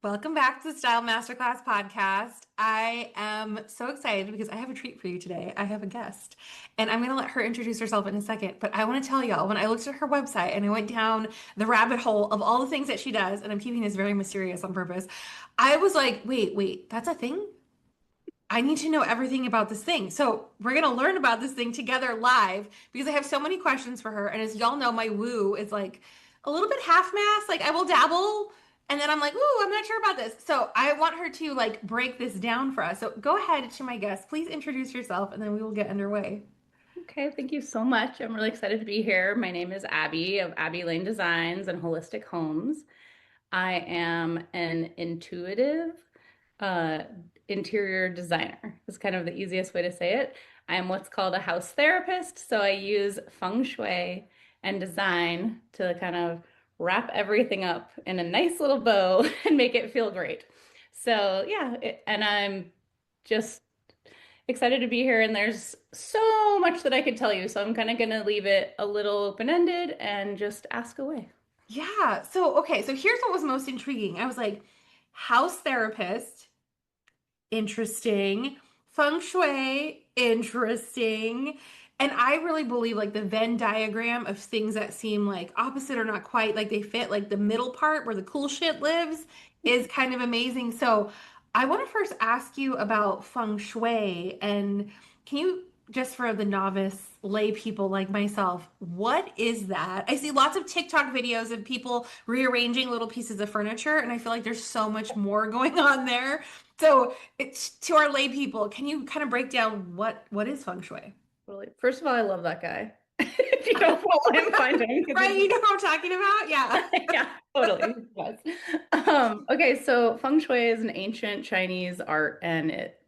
Welcome back to the Style Masterclass podcast. I am so excited because I have a treat for you today. I have a guest, and I'm going to let her introduce herself in a second. But I want to tell y'all, when I looked at her website and I went down the rabbit hole of all the things that she does, and I'm keeping this very mysterious on purpose, I was like, wait, that's a thing? I need to know everything about this thing. So we're going to learn about this thing together live because I have so many questions for her. And as y'all know, my woo is like a little bit half-mass. Like I will dabble and then I'm like, ooh, I'm not sure about this. So I want her to like break this down for us. So go ahead to my guest. Please introduce yourself and then we will get underway. Okay, thank you so much. I'm really excited to be here. My name is Abby of Abby Lane Designs and Holistic Homes. I am an intuitive uh, interior designer. Is kind of the easiest way to say it. I am what's called a house therapist, so I use Feng Shui and design to kind of wrap everything up in a nice little bow and make it feel great. So yeah, and I'm just excited to be here, and there's so much that I could tell you, so I'm kind of going to leave it a little open-ended and just ask away. Yeah. So here's what was most intriguing. I was like, house therapist, interesting. Feng Shui, interesting. And I really believe like the Venn diagram of things that seem like opposite or not quite like they fit, like the middle part where the cool shit lives is kind of amazing. So I want to first ask you about Feng Shui. And can you, just for the novice lay people like myself, what is that? I see lots of TikTok videos of people rearranging little pieces of furniture, and I feel like there's so much more going on there. So, it's to our lay people, can you kind of break down what is feng shui? Totally. First of all, I love that guy. If you don't follow him, find him because Right, he's you know what I'm talking about? Yeah. yeah, totally. Yes. Okay, so feng shui is an ancient Chinese art, and it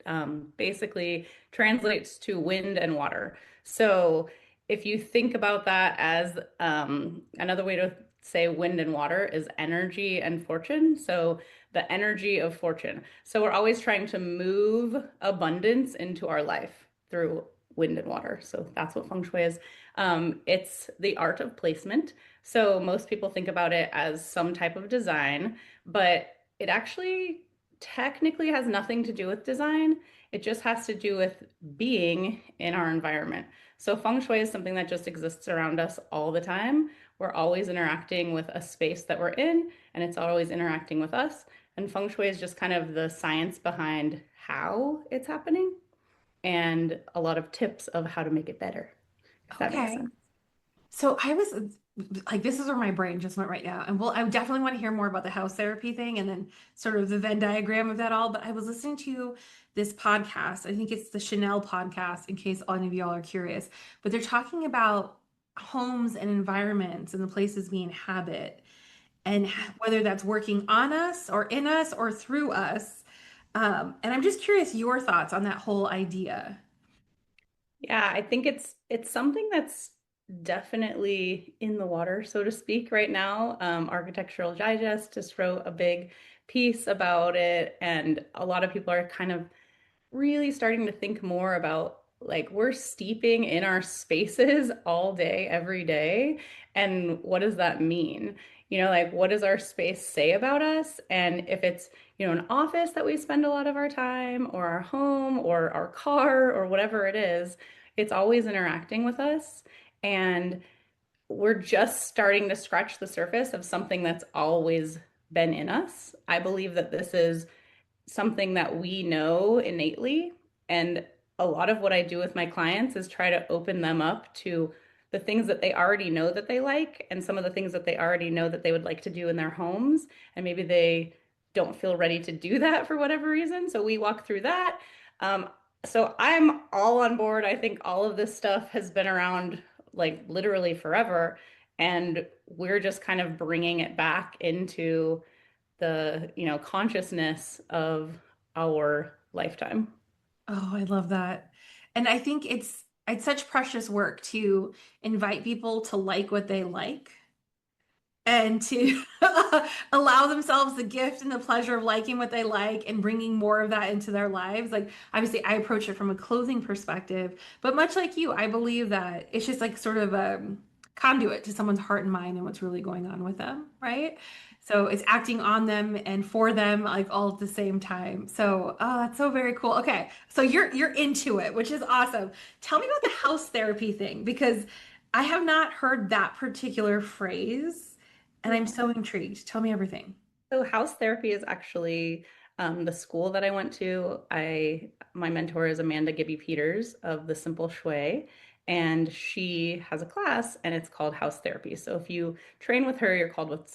basically translates to wind and water. So if you think about that as another way to say wind and water is energy and fortune. So the energy of fortune. So we're always trying to move abundance into our life through wind and water. So that's what feng shui is. It's the art of placement. So most people think about it as some type of design, but it actually technically has nothing to do with design. It just has to do with being in our environment. So feng shui is something that just exists around us all the time. We're always interacting with a space that we're in, and it's always interacting with us. And feng shui is just kind of the science behind how it's happening and a lot of tips of how to make it better, if that makes Okay. sense. So I was like, this is where my brain just went right now. And I definitely want to hear more about the house therapy thing and then sort of the Venn diagram of that all. But I was listening to this podcast. I think it's the Chanel podcast, in case any of y'all are curious. But they're talking about homes and environments and the places we inhabit and whether that's working on us or in us or through us. And I'm just curious your thoughts on that whole idea. Yeah, I think it's something that's definitely in the water, so to speak, right now. Architectural Digest just wrote a big piece about it, and a lot of people are kind of really starting to think more about like we're steeping in our spaces all day, every day. And what does that mean? Like what does our space say about us? And if it's, an office that we spend a lot of our time, or our home, or our car, or whatever it is, it's always interacting with us. And we're just starting to scratch the surface of something that's always been in us. I believe that this is something that we know innately. And a lot of what I do with my clients is try to open them up to the things that they already know that they like, and some of the things that they already know that they would like to do in their homes. And maybe they don't feel ready to do that for whatever reason. So we walk through that. Um, so I'm all on board. I think all of this stuff has been around like literally forever. And we're just kind of bringing it back into the, consciousness of our lifetime. Oh, I love that. And I think it's such precious work to invite people to like what they like and to allow themselves the gift and the pleasure of liking what they like and bringing more of that into their lives. Like, obviously, I approach it from a clothing perspective, but much like you, I believe that it's just like sort of conduit to someone's heart and mind and what's really going on with them, right? So it's acting on them and for them like all at the same time. So, oh, that's so very cool. Okay. So you're into it, which is awesome. Tell me about the house therapy thing because I have not heard that particular phrase and I'm Yeah. so intrigued. Tell me everything. So house therapy is actually the school that I went to. My mentor is Amanda Gibby Peters of the Simple Shui, and she has a class and it's called house therapy. So if you train with her, you're called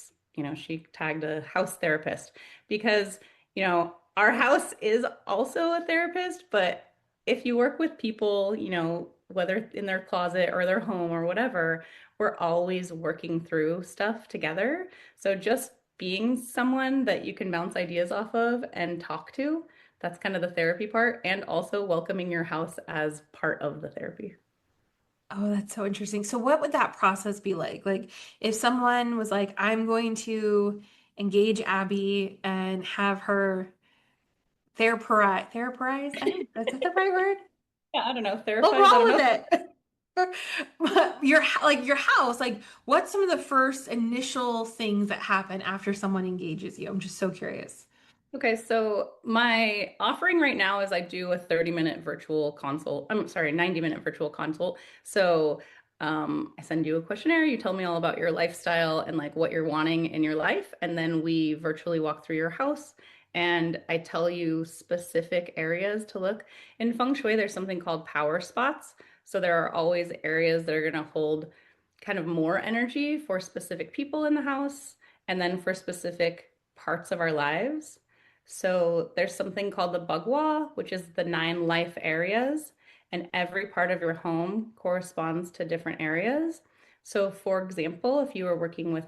she tagged a house therapist because, our house is also a therapist, but if you work with people, whether in their closet or their home or whatever, we're always working through stuff together. So just being someone that you can bounce ideas off of and talk to, that's kind of the therapy part, and also welcoming your house as part of the therapy. Oh, that's so interesting. So what would that process be like? Like if someone was like, I'm going to engage Abby and have her therapize? I don't, is that the right word? Yeah, I don't know, We'll therapize, I don't roll know. with it. But your house, like what's some of the first initial things that happen after someone engages you? I'm just so curious. Okay, so my offering right now is I do a 30-minute virtual consult. I'm sorry, 90-minute virtual consult. So I send you a questionnaire, you tell me all about your lifestyle and like what you're wanting in your life, and then we virtually walk through your house and I tell you specific areas to look. In Feng Shui, there's something called power spots. So there are always areas that are going to hold kind of more energy for specific people in the house and then for specific parts of our lives. So there's something called the Bagua, which is the 9 life areas, and every part of your home corresponds to different areas. So, for example, if you were working with,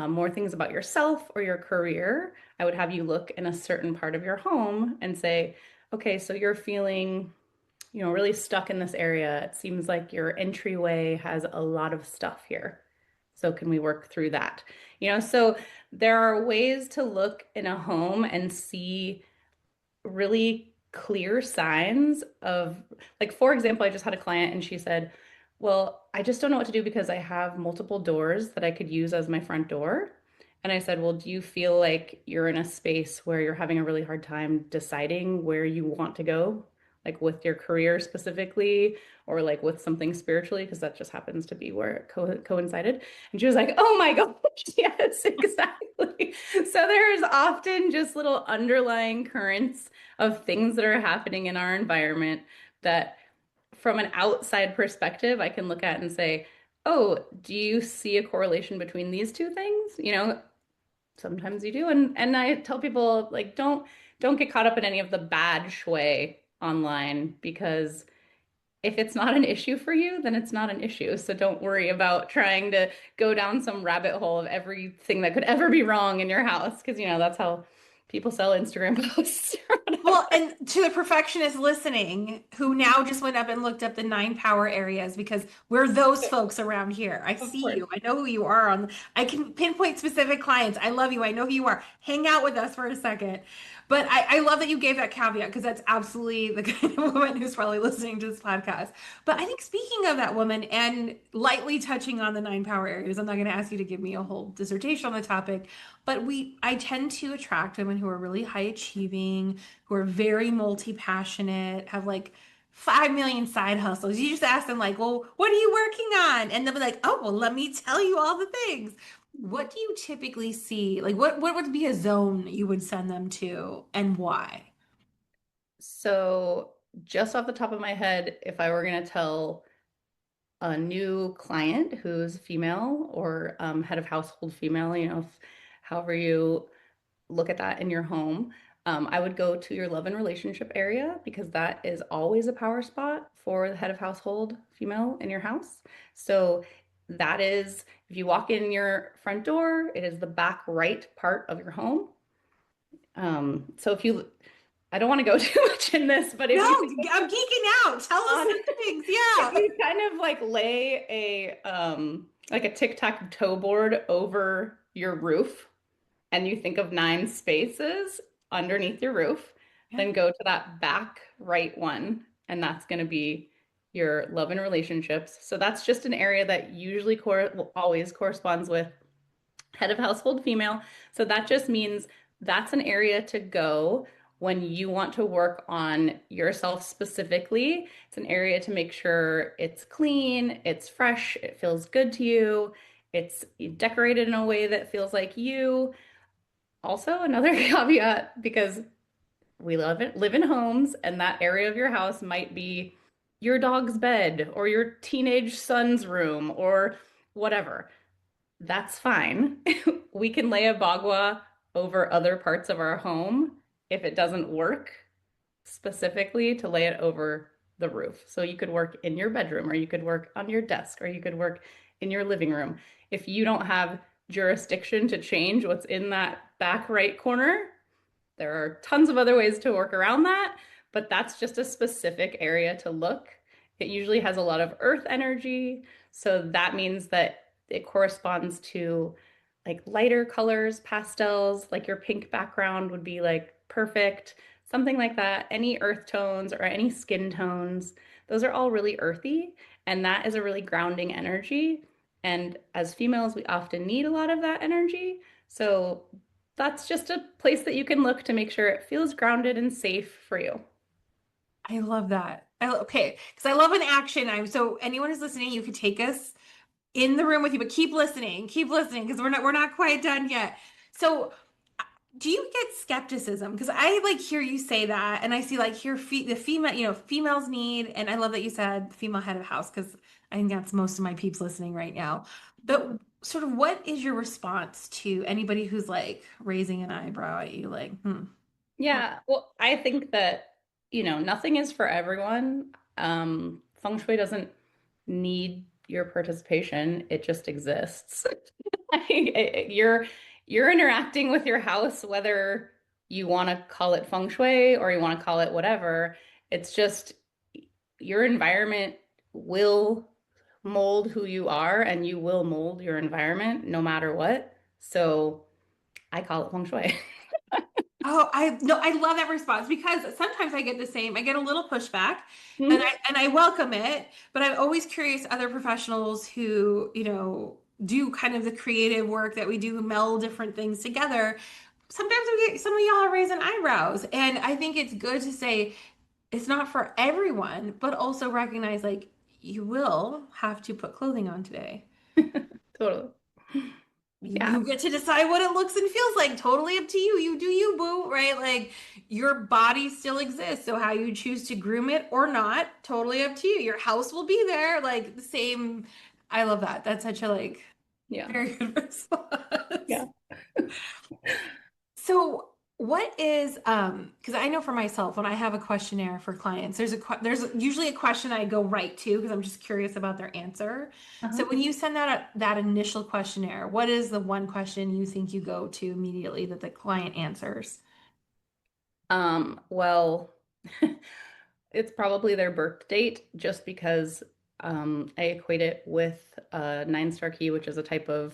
more things about yourself or your career, I would have you look in a certain part of your home and say, okay, so you're feeling, really stuck in this area. It seems like your entryway has a lot of stuff here. So can we work through that? So there are ways to look in a home and see really clear signs of, like, for example, I just had a client and she said, well, I just don't know what to do because I have multiple doors that I could use as my front door. And I said, well, do you feel like you're in a space where you're having a really hard time deciding where you want to go, like with your career specifically, or like with something spiritually? Because that just happens to be where it coincided. And she was like, oh my gosh, yes, exactly. So there's often just little underlying currents of things that are happening in our environment that, from an outside perspective, I can look at and say, oh, do you see a correlation between these two things? Sometimes you do. And I tell people, like, don't get caught up in any of the bad shui online because if it's not an issue for you, then it's not an issue. So don't worry about trying to go down some rabbit hole of everything that could ever be wrong in your house because that's how people sell Instagram posts or Well, whatever. and to the perfectionist listening, who now just went up and looked up the 9 power areas because we're those folks around here. I Of see course. you. I know who you are on. I can pinpoint specific clients. I love you. I know who you are. Hang out with us for a second. But I love that you gave that caveat because that's absolutely the kind of woman who's probably listening to this podcast. But I think speaking of that woman and lightly touching on the 9 power areas, I'm not going to ask you to give me a whole dissertation on the topic, but I tend to attract women who are really high achieving, who are very multi-passionate, have like 5 million side hustles. You just ask them like, well, what are you working on? And they'll be like, oh, well, let me tell you all the things. What do you typically see? Like what would be a zone you would send them to and why? So, just off the top of my head, if I were going to tell a new client who's female or head of household female, however you look at that in your home, I would go to your love and relationship area because that is always a power spot for the head of household female in your house. So that is, if you walk in your front door, it is the back right part of your home. So if you, I don't want to go too much in this, but No, if you think I'm geeking out. Tell us on, some things. if Yeah. you kind of like lay a tic-tac-toe board over your roof and you think of 9 spaces underneath your roof, Yeah. then go to that back right one, and that's going to be your love and relationships. So that's just an area that usually always corresponds with head of household female. So that just means that's an area to go when you want to work on yourself specifically. It's an area to make sure it's clean, it's fresh, it feels good to you, it's decorated in a way that feels like you. Also, another caveat, because we live in homes, and that area of your house might be your dog's bed or your teenage son's room or whatever. That's fine. We can lay a bagua over other parts of our home if it doesn't work specifically to lay it over the roof. So you could work in your bedroom, or you could work on your desk, or you could work in your living room. If you don't have jurisdiction to change what's in that back right corner, there are tons of other ways to work around that, but that's just a specific area to look. It usually has a lot of earth energy, so that means that it corresponds to like lighter colors, pastels, like your pink background would be like perfect, something like that. Any earth tones or any skin tones, those are all really earthy, and that is a really grounding energy. And as females, we often need a lot of that energy. So that's just a place that you can look to make sure it feels grounded and safe for you. I love that. Okay, because I love an action. So anyone who's listening, you could take us in the room with you, but keep listening, because we're not quite done yet. So do you get skepticism? Because I like hear you say that, and I see like here the female, females need, and I love that you said female head of house, because I think that's most of my peeps listening right now. But sort of what is your response to anybody who's like raising an eyebrow at you, like, Yeah, well, I think that, nothing is for everyone. Feng Shui doesn't need your participation. It just exists. You're interacting with your house, whether you want to call it Feng Shui or you want to call it whatever. It's just your environment will mold who you are, and you will mold your environment no matter what. So I call it Feng Shui. Oh, I no, I love that response, because sometimes I get the same. I get a little pushback, and Mhm. I welcome it, but I'm always curious other professionals who, do kind of the creative work that we do, who meld different things together. Sometimes we get some of y'all are raising eyebrows, and I think it's good to say it's not for everyone, but also recognize like you will have to put clothing on today. Totally. Yeah. You get to decide what it looks and feels like. Totally up to you. You do you, boo, right? Like your body still exists. So how you choose to groom it or not, totally up to you. Your house will be there. Like the same. I love that. That's such a like Yeah. very good response. Yeah. So what is because I know for myself when I have a questionnaire for clients, there's usually a question I go right to because I'm just curious about their answer. So Uh-huh. when you send that initial questionnaire, what is the one question you think you go to immediately that the client answers? Well, it's probably their birth date just because I equate it with a nine-star key, which is a type of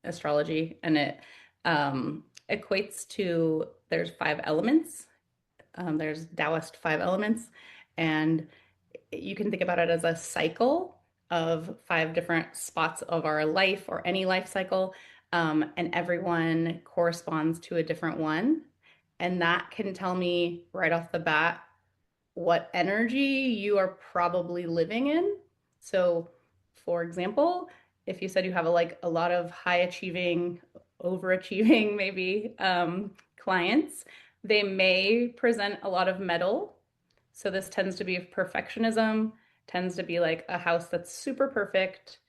astrology, and it equates to there's five elements. There's Taoist five elements, and you can think about it as a cycle of five different spots of our life or any life cycle, and everyone corresponds to a different one. And that can tell me right off the bat what energy you are probably living in. So, for example, if you said you have a lot of high achieving, overachieving maybe clients, they may present a lot of metal. So this tends to be perfectionism, tends to be like a house that's super perfect,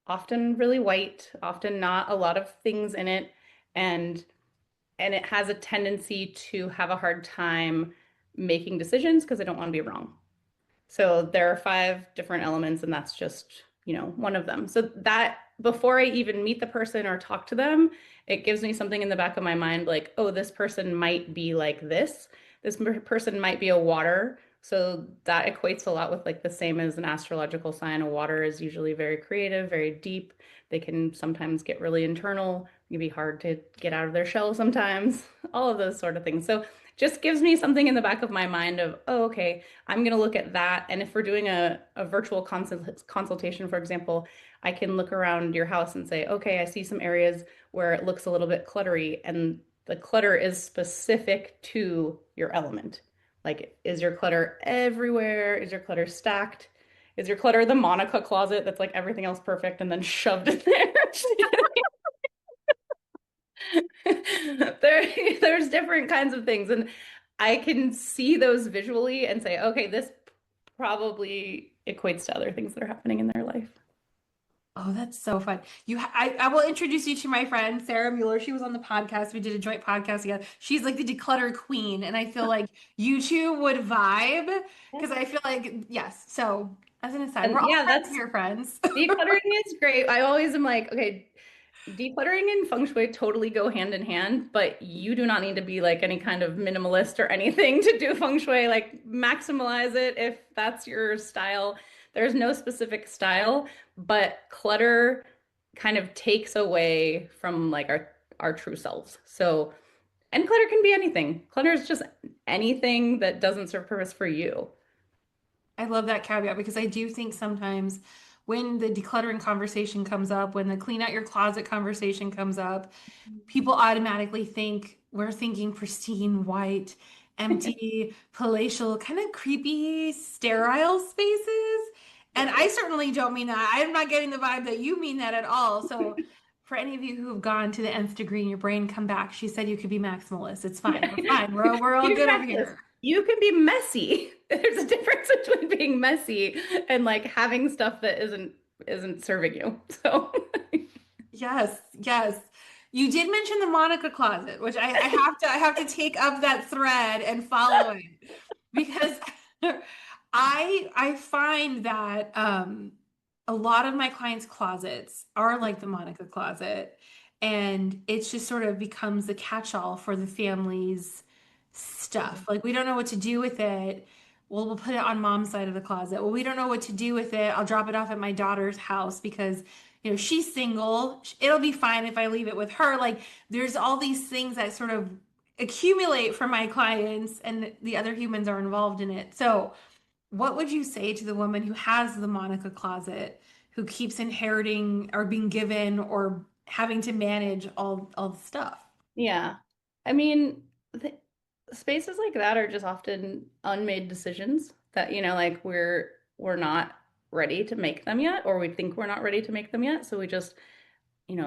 often really white, often not a lot of things in it, and it has a tendency to have a hard time making decisions because they don't want to be wrong. So there are five different elements, and that's just, one of them. So that before I even meet the person or talk to them, it gives me something in the back of my mind like, oh, this person might be like this. This person might be a water. So that equates a lot with like the same as an astrological sign. A water is usually very creative, very deep. They can sometimes get really internal. It can be hard to get out of their shell sometimes, all of those sort of things. So just gives me something in the back of my mind of, oh, okay, I'm going to look at that. And if we're doing a virtual consultation, for example, I can look around your house and say, okay, I see some areas where it looks a little bit cluttery, and the clutter is specific to your element. Like, is your clutter everywhere? Is your clutter stacked? Is your clutter the Monica closet that's like everything else perfect and then shoved in there? There's different kinds of things, and I can see those visually and say, okay, this probably equates to other things that are happening in their life. Oh, that's so fun. I will introduce you to my friend Sarah Mueller. She was on the podcast. We did a joint podcast together. She's like the declutter queen, and I feel like you two would vibe because I feel like yes. So as an aside, we're And all yeah, friends that's here, friends. decluttering is great. I always am like, okay, decluttering and feng shui totally go hand in hand, but you do not need to be like any kind of minimalist or anything to do feng shui. Like, maximize it if that's your style. There's no specific style, but clutter kind of takes away from like our true selves. So, and clutter can be anything. Clutter is just anything that doesn't serve purpose for you. I love that caveat because I do think sometimes when the decluttering conversation comes up, when the clean out your closet conversation comes up, people automatically think we're thinking pristine, white, empty, palatial, kind of creepy, sterile spaces. And I certainly don't mean that. I'm not getting the vibe that you mean that at all. So, for any of you who have gone to the nth degree in your brain, come back. She said you could be maximalist. It's fine. We're fine. We're all You good over got this. here. You can be messy. There's a difference between being messy and like having stuff that isn't serving you. So Yes, yes. You did mention the Monica closet, which I have to take up that thread and follow it because I find that a lot of my clients' closets are like the Monica closet, and it's just sort of becomes the catch-all for the family's stuff. Like we don't know what to do with it. Well, we'll put it on mom's side of the closet. Well, we don't know what to do with it. I'll drop it off at my daughter's house because she's single. It'll be fine if I leave it with her. Like there's all these things that sort of accumulate for my clients and the other humans are involved in it. So, what would you say to the woman who has the Monica closet, who keeps inheriting or being given or having to manage all the stuff? yeah. I mean, spaces like that are just often unmade decisions that, like we're not ready to make them yet, or we think we're not ready to make them yet. So we just,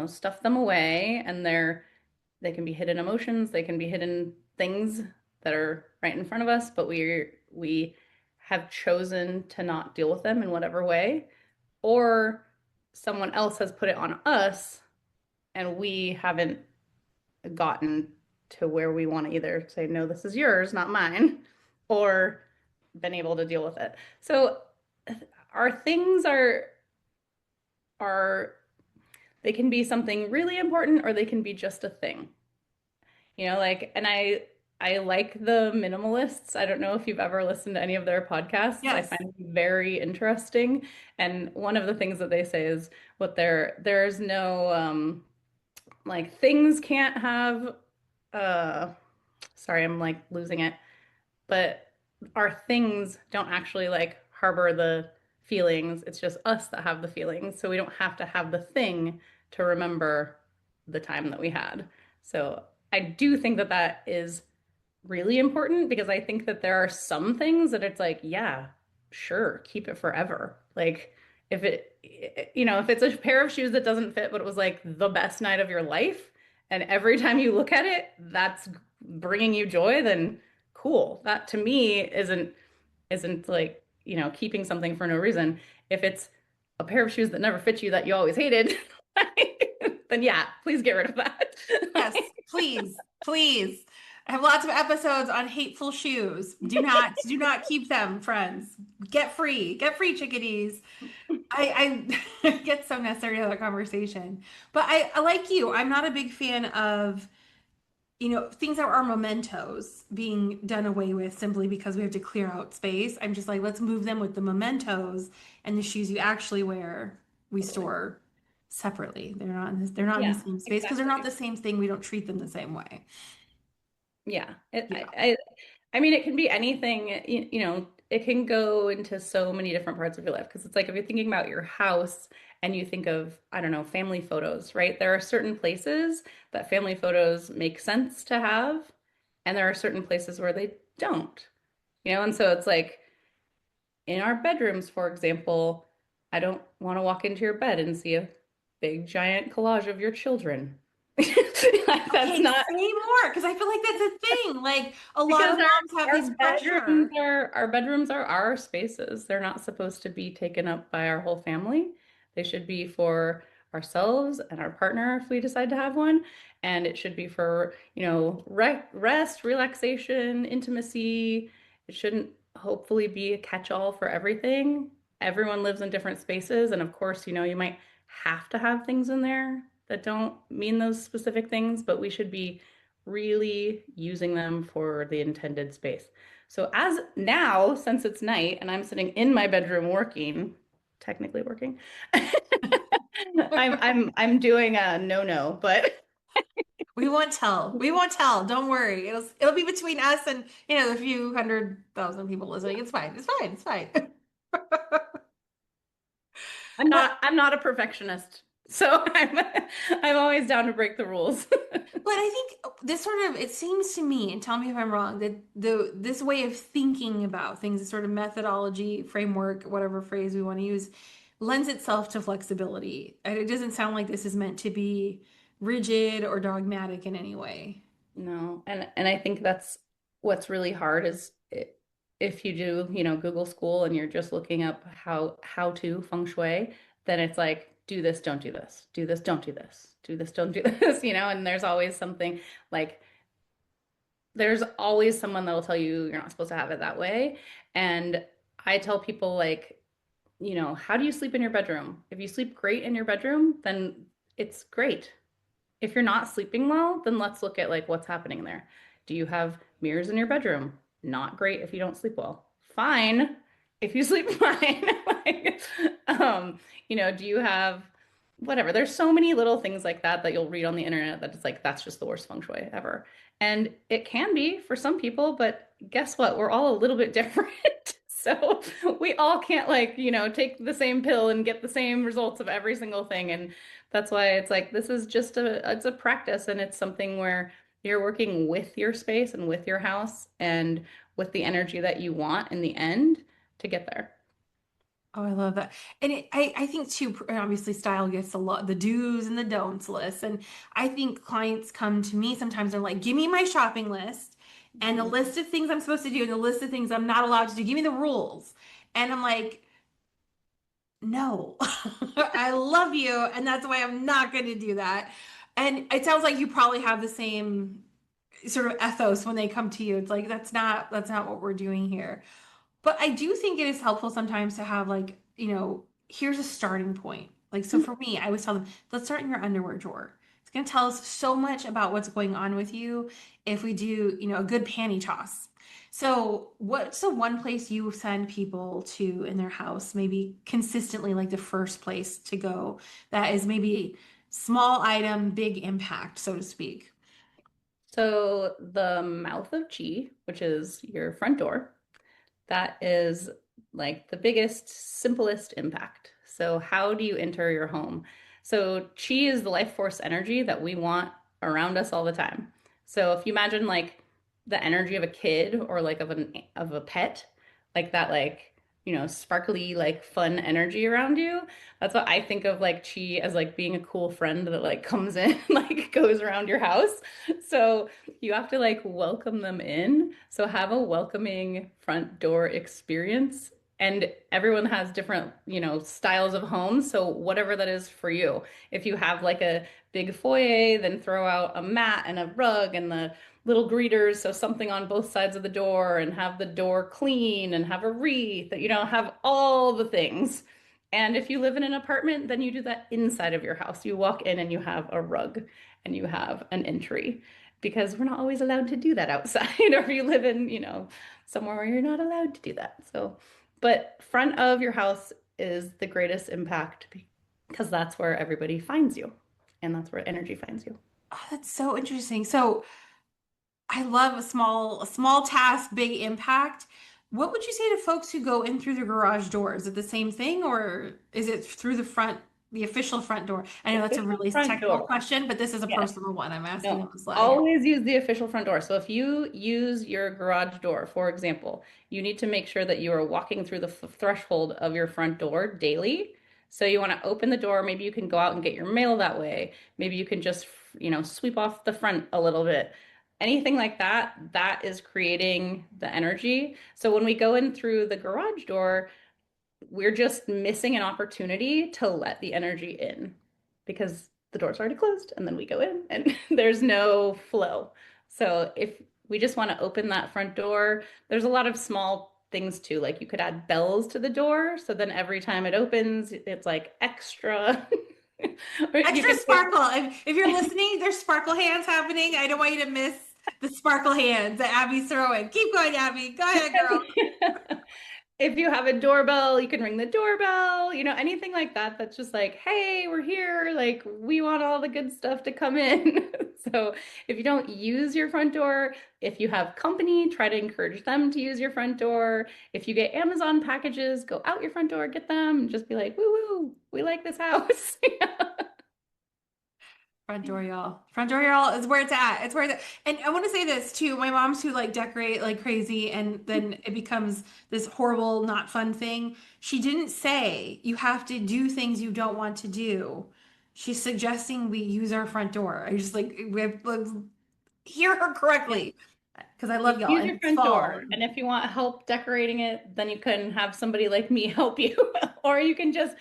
stuff them away, and they can be hidden emotions, they can be hidden things that are right in front of us, but we have chosen to not deal with them in whatever way, or someone else has put it on us and we haven't gotten to where we want to either say, no, this is yours, not mine, or been able to deal with it. So our things are they can be something really important, or they can be just a thing. Like, and I like the minimalists. I don't know if you've ever listened to any of their podcasts. I Yes. find them very interesting. And one of the things that they say is there's no like things can't have uh sorry, I'm like losing it, but our things don't actually like harbor the feelings. It's just us that have the feelings. So we don't have to have the thing to remember the time that we had. So I do think that that is really important, because I think that there are some things that it's like, yeah, sure, keep it forever. Like if if it's a pair of shoes that doesn't fit, but it was like the best night of your life, and every time you look at it, that's bringing you joy, then cool. That to me isn't like, keeping something for no reason. If it's a pair of shoes that never fit you that you always hated, then yeah, please get rid of that. Yes, please, please. I have lots of episodes on hateful shoes. Do not keep them, friends. Get free, chickadees. I get so necessary to that conversation. But I like you. I'm not a big fan of, things that are mementos being done away with simply because we have to clear out space. I'm just like, let's move them with the mementos and the shoes you actually wear, we Totally. store separately. They're not in the Yeah, same space because they're not exactly. the same thing. We don't treat them the same way. Yeah. Yeah. I mean, it can be anything, it can go into so many different parts of your life because it's like if you're thinking about your house and you think of, I don't know, family photos, right? There are certain places that family photos make sense to have, and there are certain places where they don't, and so it's like in our bedrooms, for example, I don't want to walk into your bed and see a big giant collage of your children. That's Okay, not say more, because I feel like that's a thing. Like a lot because of moms have this pressure. our bedrooms are our spaces. They're not supposed to be taken up by our whole family. They should be for ourselves and our partner if we decide to have one. And it should be for, rest, relaxation, intimacy. It shouldn't hopefully be a catch-all for everything. Everyone lives in different spaces, and of course, you might have to have things in there that don't mean those specific things, but we should be really using them for the intended space. So as now, since it's night and I'm sitting in my bedroom working, technically working, I'm doing a no-no, but We won't tell. We won't tell. Don't worry. It'll be between us and the few 100,000 people listening. It's fine. It's fine. It's fine. But I'm not a perfectionist. So I'm always down to break the rules. I think this sort of, it seems to me, and tell me if I'm wrong, that this way of thinking about things, this sort of methodology, framework, whatever phrase we want to use, lends itself to flexibility. And it doesn't sound like this is meant to be rigid or dogmatic in any way. No, and I think that's what's really hard is if you do, Google School and you're just looking up how to feng shui, then it's like do this, don't do this, do this, don't do this, do this, don't do this, and there's always something like there's always someone that'll tell you you're not supposed to have it that way. And I tell people like, how do you sleep in your bedroom? If you sleep great in your bedroom, then it's great. If you're not sleeping well, then let's look at like what's happening there. Do you have mirrors in your bedroom? Not great if you don't sleep well. Fine if you sleep fine. Like, do you have whatever? There's so many little things like that you'll read on the internet that it's like that's just the worst feng shui ever. And it can be for some people, but guess what? We're all a little bit different. So we all can't like, take the same pill and get the same results of every single thing. And that's why it's like this is just it's a practice and it's something where you're working with your space and with your house and with the energy that you want in the end to get there. Oh, I love that. And I think too, obviously style gets a lot, the do's and the don'ts list. And I think clients come to me sometimes, they're like, give me my shopping list and the Mhm. list of things I'm supposed to do and the list of things I'm not allowed to do. Give me the rules. And I'm like, no, I love you. And that's why I'm not going to do that. And it sounds like you probably have the same sort of ethos when they come to you. It's like, that's not what we're doing here. But I do think it is helpful sometimes to have like, here's a starting point. Like, so for me, I always tell them, let's start in your underwear drawer. It's going to tell us so much about what's going on with you if we do, a good panty toss. So, what's the one place you send people to in their house, maybe consistently, like the first place to go that is maybe small item, big impact, so to speak? So the mouth of chi, which is your front door, that is like the biggest, simplest impact. So, how do you enter your home? So, chi is the life force energy that we want around us all the time. So, if you imagine like the energy of a kid or like of a pet, like that, like, sparkly, like fun energy around you. That's what I think of like chi as like being a cool friend that like comes in, like goes around your house. So, you have to like welcome them in. So have a welcoming front door experience. And everyone has different, styles of homes. So whatever that is for you. If you have like a big foyer, then throw out a mat and a rug and the little greeters, so something on both sides of the door and have the door clean and have a wreath, that have all the things. And if you live in an apartment, then you do that inside of your house. You walk in and you have a rug and you have an entry because we're not always allowed to do that outside or if you live in, somewhere where you're not allowed to do that. So, but front of your house is the greatest impact because that's where everybody finds you and that's where energy finds you. Oh, that's so interesting. So, I love a small task, big impact. What would you say to folks who go in through the garage door? Is it the same thing or is it through the front, the official front door? I know that's a Official really front technical door. question, but this is a Yes. personal one I'm asking No, on the slide here. always use the official front door. So if you use your garage door, for example, you need to make sure that you are walking through the threshold of your front door daily. So you want to open the door. Maybe you can go out and get your mail that way. Maybe you can just, sweep off the front a little bit. Anything like that, that is creating the energy. So when we go in through the garage door, we're just missing an opportunity to let the energy in because the door's already closed and then we go in and there's no flow. So if we just want to open that front door, there's a lot of small things too. Like you could add bells to the door. So then every time it opens, it's like extra. Or you Extra can sparkle. If you're listening, there's sparkle hands happening. I don't want you to miss the sparkle hands that Abby's throwing. Keep going, Abby. Go ahead, girl. if you have a doorbell, you can ring the doorbell, anything like that. That's just like, hey, we're here. Like, we want all the good stuff to come in. So, if you don't use your front door, if you have company, try to encourage them to use your front door. If you get Amazon packages, go out your front door, get them, and just be like, woo woo, we like this house. Front door, y'all. Front door, y'all is where it's at. It's where it's at. And I want to say this too. My mom's who like decorate like crazy, and then it becomes this horrible, not fun thing. She didn't say you have to do things you don't want to do. She's suggesting we use our front door. I just like we have like, hear her Yeah. correctly because I love y'all, Use and your it's front fall. door. And if you want help decorating it, then you can have somebody like me help you. Or you can just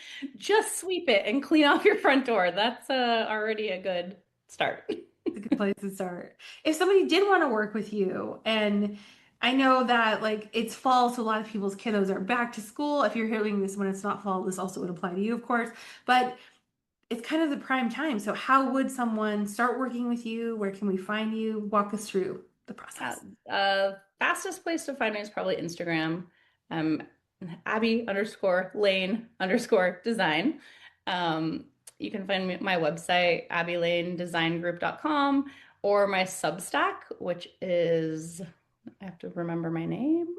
sweep it and clean off your front door. That's already a good start. It's a good place to start. If somebody did want to work with you, and I know that like it's fall, so a lot of people's kiddos are back to school. If you're hearing this when it's not fall, this also would apply to you, of course. But it's kind of the prime time. So how would someone start working with you? Where can we find you? Walk us through the Uh, process. Fastest place to find me is probably Instagram. Um, Abby underscore Lane underscore design. Um, you can find me my website, abbylanedesigngroup.com, or my Substack, which is, I have to remember my name.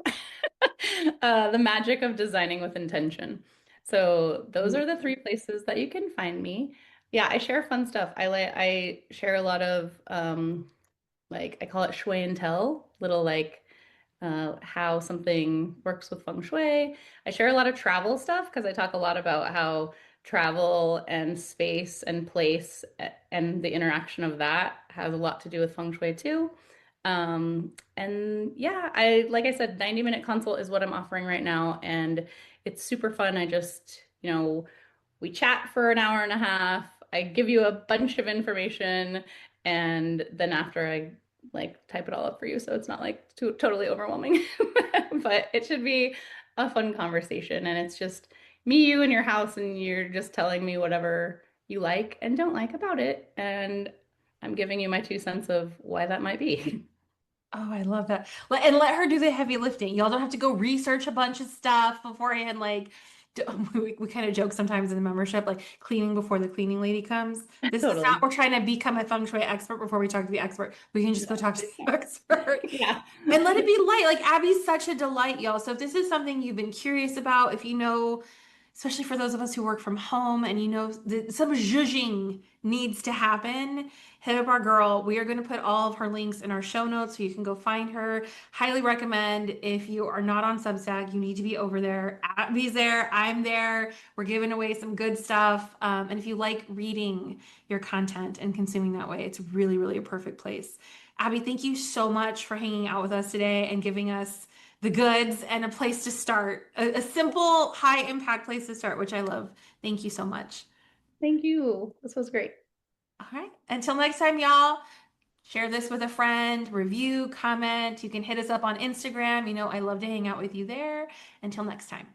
The Magic of Designing with Intention. So those are the three places that you can find me. Yeah, I share fun stuff. I share a lot of like I call it shui and tell, little like how something works with feng shui. I share a lot of travel stuff because I talk a lot about how travel and space and place and the interaction of that has a lot to do with feng shui too. And yeah, like I said, 90-minute consult is what I'm offering right now, and it's super fun. I just, we chat for an hour and a half. I give you a bunch of information, and then after I like type it all up for you, so it's not like totally overwhelming. But it should be a fun conversation, and it's just me, you, in your house, and you're just telling me whatever you like and don't like about it, and I'm giving you my 2 cents of why that might be. Oh, I love that. And let her do the heavy lifting. Y'all don't have to go research a bunch of stuff beforehand. Like, we kind of joke sometimes in the membership, like cleaning before the cleaning lady comes. This is not, Totally. we're trying to become a feng shui expert before we talk to the expert. We can just go talk to the expert. Yeah. And let it be light. Like Abby's such a delight, y'all. So if this is something you've been curious about, if you know, especially for those of us who work from home and you know that some zhuzhing needs to happen, hit up our girl. We are going to put all of her links in our show notes so you can go find her. Highly recommend if you are not on Substack, you need to be over there. Abby's there. I'm there. We're giving away some good stuff. And if you like reading your content and consuming that way, it's really, really a perfect place. Abby, thank you so much for hanging out with us today and giving us the goods and a place to start, a simple, high impact place to start, which I love. Thank you so much. Thank you. This was great. All right. Until next time, y'all, share this with a friend, review, comment. You can hit us up on Instagram. You know, I love to hang out with you there. Until next time.